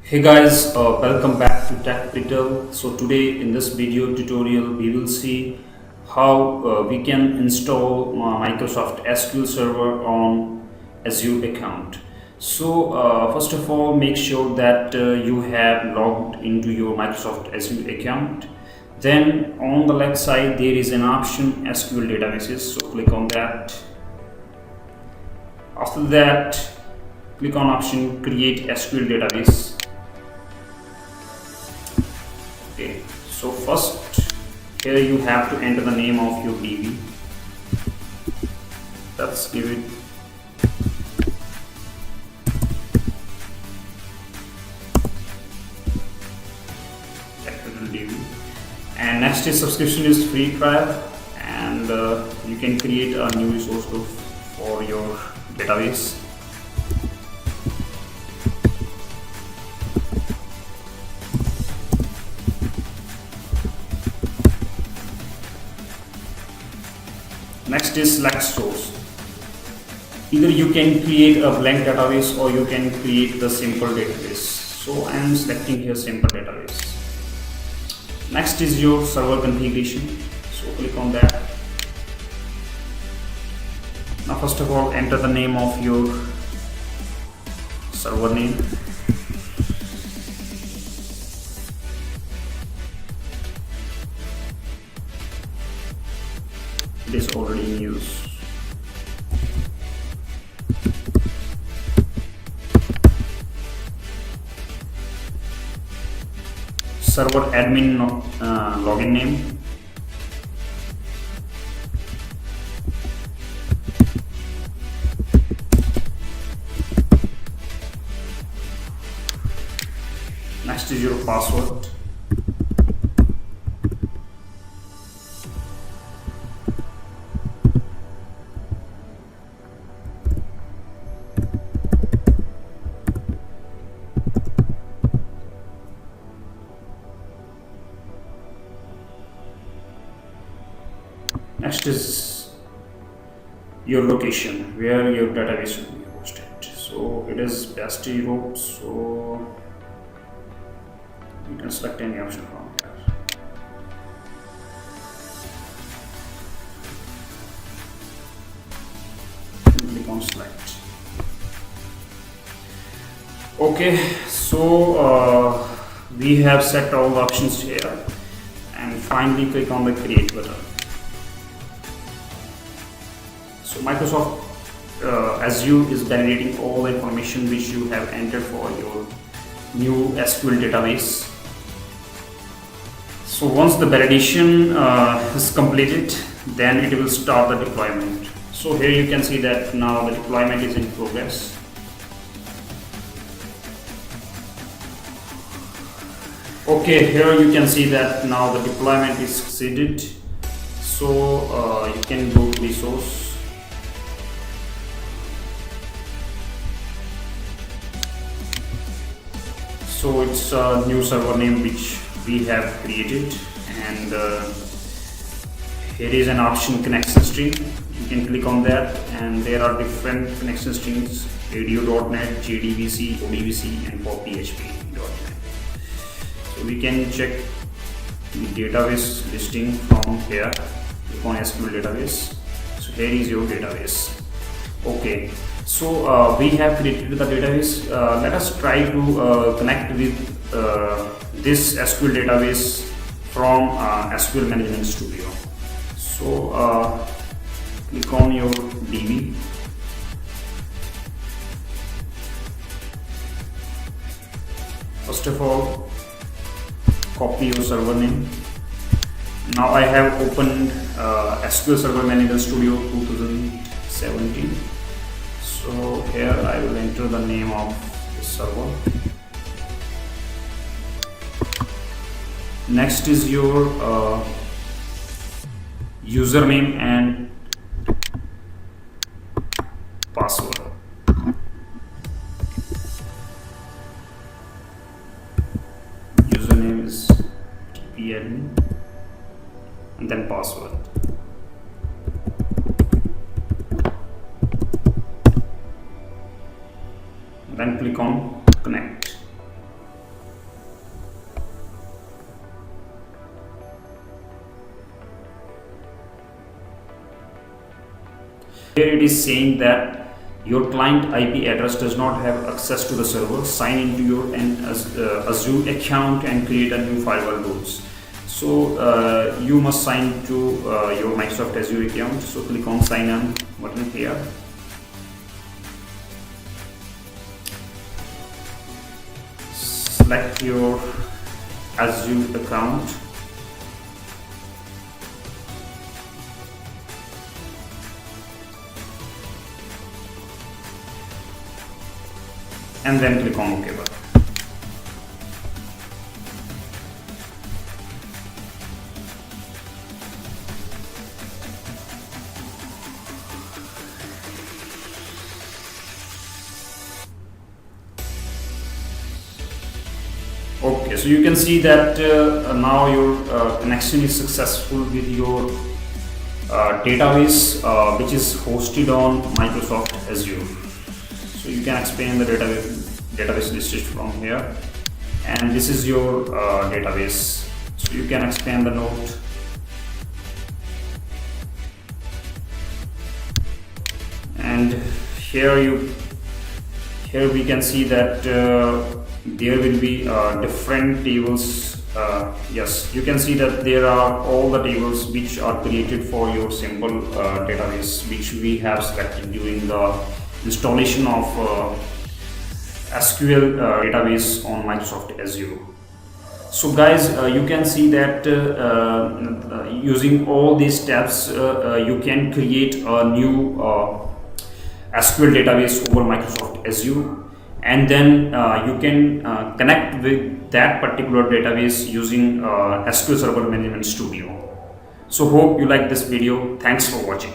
Hey guys, welcome back to Tech Brittle. So today in this video tutorial we will see how we can install Microsoft SQL Server on Azure account. So first of all, make sure that you have logged into your Microsoft Azure account. Then on the left side there is an option SQL databases. So click on that. After that, click on option create SQL database. Okay, so first here you have to enter the name of your DB. Let's give it capital DB. And next is subscription is free trial, and you can create a new resource group for your database. Next is select source. Either you can create a blank database or you can create the simple database. So I am selecting here simple database. Next is your server configuration. So click on that. Now first of all, enter the name of your server name. It is already in use. Server admin login name. Next is your password. Next is your location, where your database will be hosted. So it is best Europe, so you can select any option from here. Click on select. Okay, so we have set all the options here, and finally click on the create button. So Microsoft Azure is validating all the information which you have entered for your new SQL database. So once the validation is completed, then it will start the deployment. So here you can see that now the deployment is in progress. Okay, here you can see that now the deployment is succeeded. So you can go to resource. So it's a new server name which we have created, and here is an option connection string. You can click on that, and there are different connection strings: radio.net, JDBC, ODBC, and for PHP.net. So we can check the database listing from here. Click on SQL database. So here is your database. Okay. So we have created the database. Let us try to connect with this SQL database from SQL Management Studio. So click on your DB. First of all, copy your server name. Now I have opened SQL Server Management Studio 2017. So here I will enter the name of the server. Next is your username and password. Username is tpadmin and then password. Then click on connect. Here it is saying that your client IP address does not have access to the server. Sign into your Azure account and create a new firewall rules. So you must sign to your Microsoft Azure account. So click on sign in button here. Select your Azure account. And then click on OK button. Okay, so you can see that now your connection is successful with your database which is hosted on Microsoft Azure. So you can expand the database listed from here, and this is your database. So you can expand the node. And here we can see that there will be different tables. Yes, you can see that there are all the tables which are created for your simple database, which we have selected during the installation of SQL database on Microsoft Azure. So guys, you can see that using all these steps you can create a new SQL database over Microsoft Azure, and then you can connect with that particular database using SQL Server Management Studio. So hope you like this video. Thanks for watching.